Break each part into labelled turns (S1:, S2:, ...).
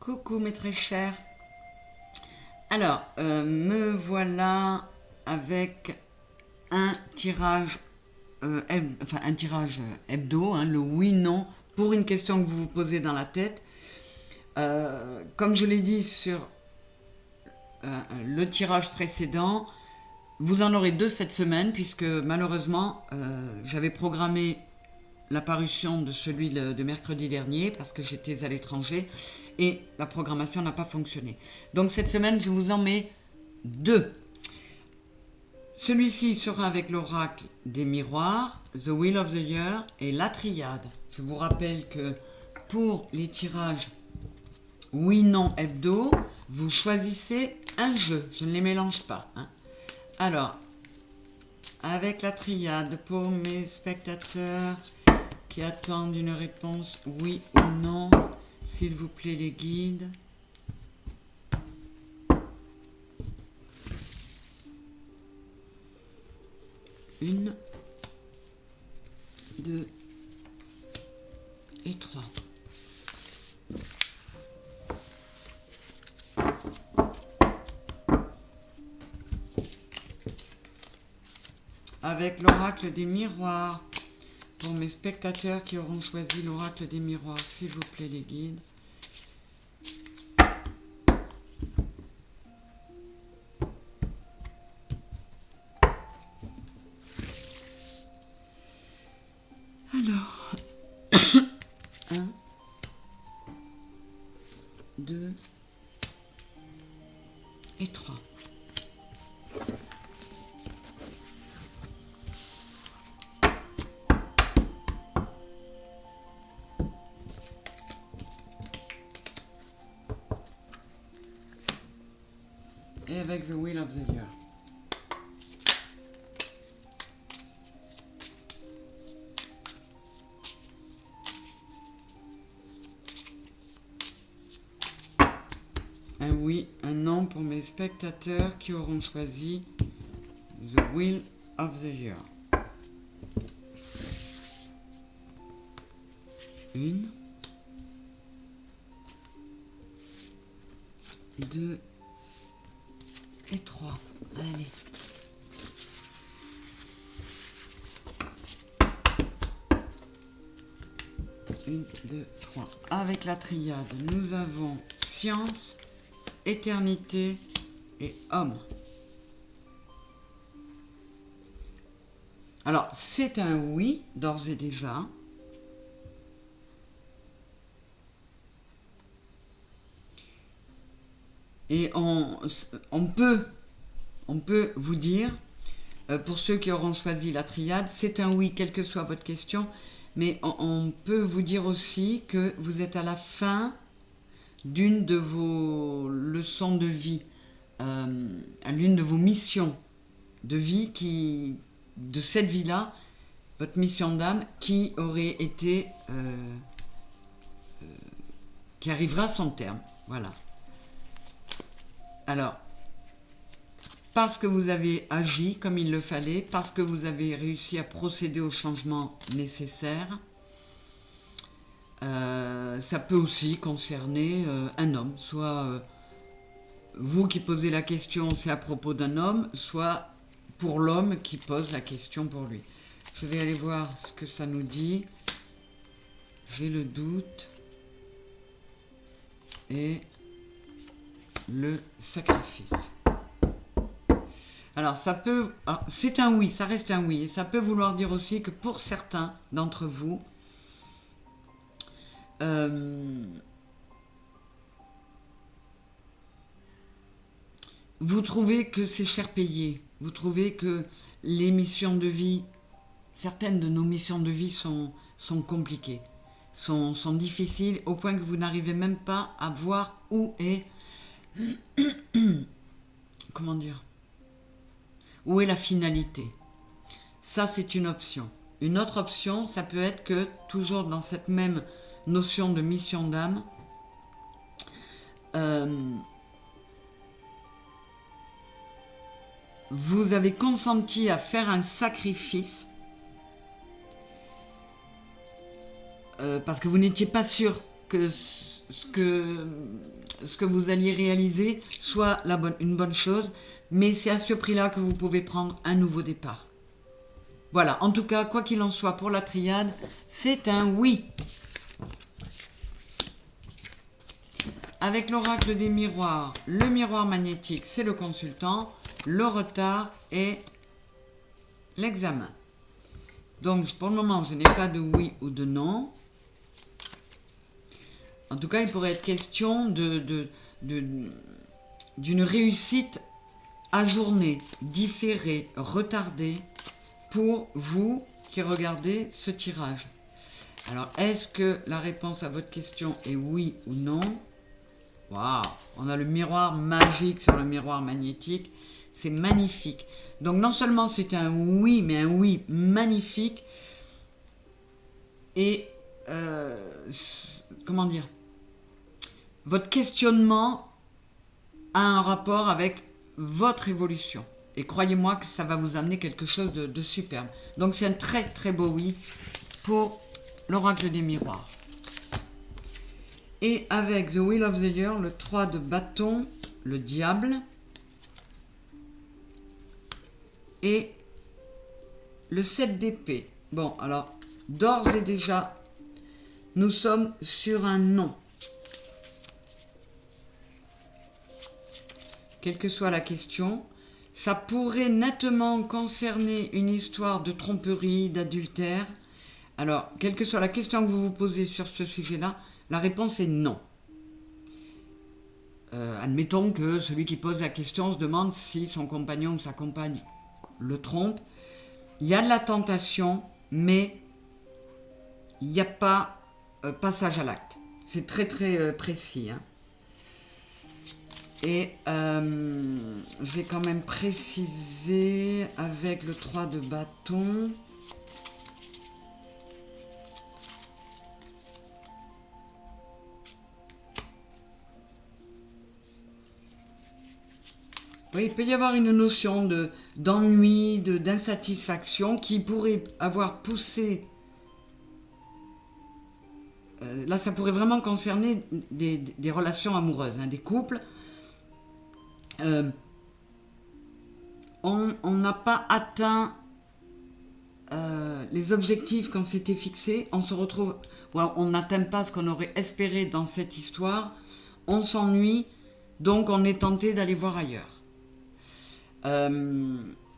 S1: Coucou mes très chers. Alors, me voilà avec un tirage, un tirage hebdo, hein, le oui-non, pour une question que vous vous posez dans la tête. Comme je l'ai dit sur le tirage précédent, vous en aurez deux cette semaine, puisque malheureusement, j'avais programmé la parution de celui de mercredi dernier parce que j'étais à l'étranger et la programmation n'a pas fonctionné. Donc cette semaine, je vous en mets deux. Celui-ci sera avec l'oracle des miroirs, The Wheel of the Year et la triade. Je vous rappelle que pour les tirages oui-non hebdo, vous choisissez un jeu. Je ne les mélange pas. Hein. Alors, avec la triade, pour mes spectateurs qui attendent une réponse oui ou non, s'il vous plaît les guides. Une, deux et trois. Avec l'oracle des miroirs, pour mes spectateurs qui auront choisi l'oracle des miroirs, s'il vous plaît les guides. Alors, 1, 2 et 3. Et avec The Wheel of the Year. Un oui, un non pour mes spectateurs qui auront choisi The Wheel of the Year. Une, deux et 3. Allez. Une, deux, trois. Avec la triade, nous avons science, éternité et homme. Alors, c'est un oui, d'ores et déjà. Et on peut vous dire, pour ceux qui auront choisi la triade, c'est un oui, quelle que soit votre question, mais on peut vous dire aussi que vous êtes à la fin d'une de vos leçons de vie, à l'une de vos missions de vie, de cette vie-là, votre mission d'âme, qui aurait été, qui arrivera à son terme. Voilà. Alors, parce que vous avez agi comme il le fallait, parce que vous avez réussi à procéder au changement nécessaire, ça peut aussi concerner un homme. Soit vous qui posez la question, c'est à propos d'un homme, soit pour l'homme qui pose la question pour lui. Je vais aller voir ce que ça nous dit. J'ai le doute. Et le sacrifice. Alors, c'est un oui, ça reste un oui. Et ça peut vouloir dire aussi que pour certains d'entre vous, vous trouvez que c'est cher payé. Vous trouvez que les missions de vie, certaines de nos missions de vie sont compliquées, sont difficiles, au point que vous n'arrivez même pas à voir où est... Comment dire ? Où est la finalité? Ça, c'est une option. Une autre option, ça peut être que, toujours dans cette même notion de mission d'âme, vous avez consenti à faire un sacrifice parce que vous n'étiez pas sûr que ce que vous alliez réaliser soit une bonne chose, mais c'est à ce prix-là que vous pouvez prendre un nouveau départ. Voilà, en tout cas, quoi qu'il en soit pour la triade, c'est un oui. Avec l'oracle des miroirs, le miroir magnétique, c'est le consultant, le retard et l'examen. Donc, pour le moment, je n'ai pas de oui ou de non. En tout cas, il pourrait être question d'une réussite ajournée, différée, retardée pour vous qui regardez ce tirage. Alors, est-ce que la réponse à votre question est oui ou non? Waouh, on a le miroir magique sur le miroir magnétique. C'est magnifique. Donc, non seulement c'est un oui, mais un oui magnifique. Et, comment dire? Votre questionnement a un rapport avec votre évolution. Et croyez-moi que ça va vous amener quelque chose de superbe. Donc, c'est un très, très beau oui pour l'oracle des miroirs. Et avec The Wheel of the Year, le 3 de bâton, le diable. Et le 7 d'épée. Bon, alors, d'ores et déjà, nous sommes sur un non. Quelle que soit la question, ça pourrait nettement concerner une histoire de tromperie, d'adultère. Alors, quelle que soit la question que vous vous posez sur ce sujet-là, la réponse est non. Admettons que celui qui pose la question se demande si son compagnon ou sa compagne le trompe. Il y a de la tentation, mais il n'y a pas passage à l'acte. C'est très très précis. Hein. Et je vais quand même préciser avec le 3 de bâton. Oui, il peut y avoir une notion d'ennui, d'insatisfaction qui pourrait avoir poussé. Là, ça pourrait vraiment concerner des relations amoureuses, hein, des couples. On n'a pas atteint les objectifs qu'on s'était fixés. On se retrouve, on n'atteint pas ce qu'on aurait espéré dans cette histoire. On s'ennuie, donc on est tenté d'aller voir ailleurs.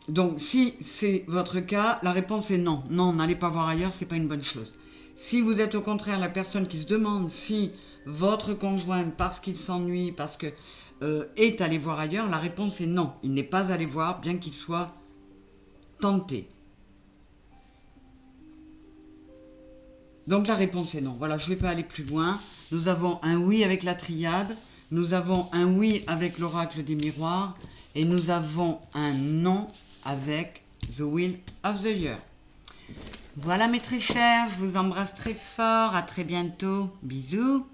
S1: Donc si c'est votre cas, la réponse est non. Non, n'allez pas voir ailleurs, c'est pas une bonne chose. Si vous êtes au contraire la personne qui se demande si votre conjoint, parce qu'il s'ennuie, parce que est allé voir ailleurs, la réponse est non. Il n'est pas allé voir, bien qu'il soit tenté. Donc la réponse est non. Voilà, je ne vais pas aller plus loin. Nous avons un oui avec la triade. Nous avons un oui avec l'oracle des miroirs et nous avons un non avec The Wheel of the Year. Voilà mes très chers, je vous embrasse très fort, à très bientôt, bisous.